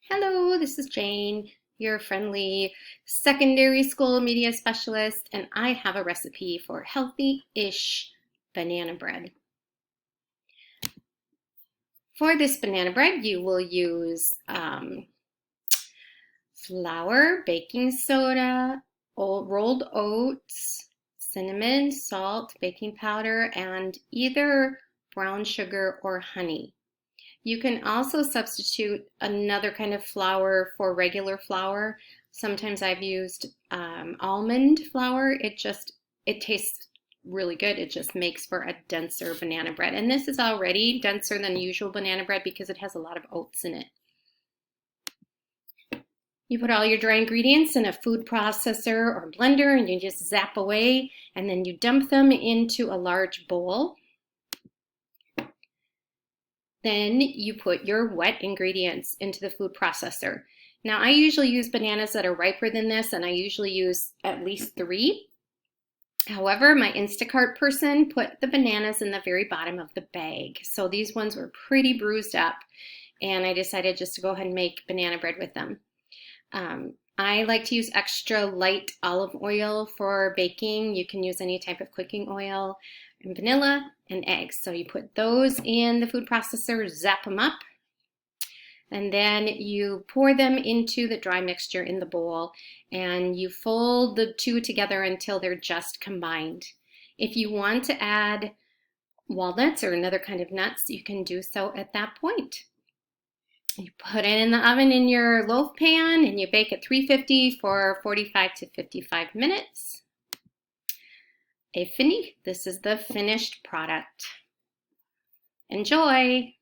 Hello, this is Jane, your friendly secondary school media specialist, and I have a recipe for healthy-ish banana bread. For this banana bread, you will use flour, baking soda, rolled oats, cinnamon, salt, baking powder, and either brown sugar or honey. You can also substitute another kind of flour for regular flour. Sometimes I've used almond flour. It tastes really good. It just makes for a denser banana bread. And this is already denser than usual banana bread because it has a lot of oats in it. You put all your dry ingredients in a food processor or blender and you just zap away, and then you dump them into a large bowl. Then you put your wet ingredients into the food processor. Now I usually use bananas that are riper than this, and I usually use at least 3. However, my Instacart person put the bananas in the very bottom of the bag. So these ones were pretty bruised up, and I decided just to go ahead and make banana bread with them. I like to use extra light olive oil for baking. You can use any type of cooking oil, and vanilla and eggs. So you put those in the food processor, zap them up, and then you pour them into the dry mixture in the bowl, and you fold the two together until they're just combined. If you want to add walnuts or another kind of nuts, you can do so at that point. You put it in the oven in your loaf pan and you bake at 350 for 45 to 55 minutes. Et fini. This is the finished product. Enjoy!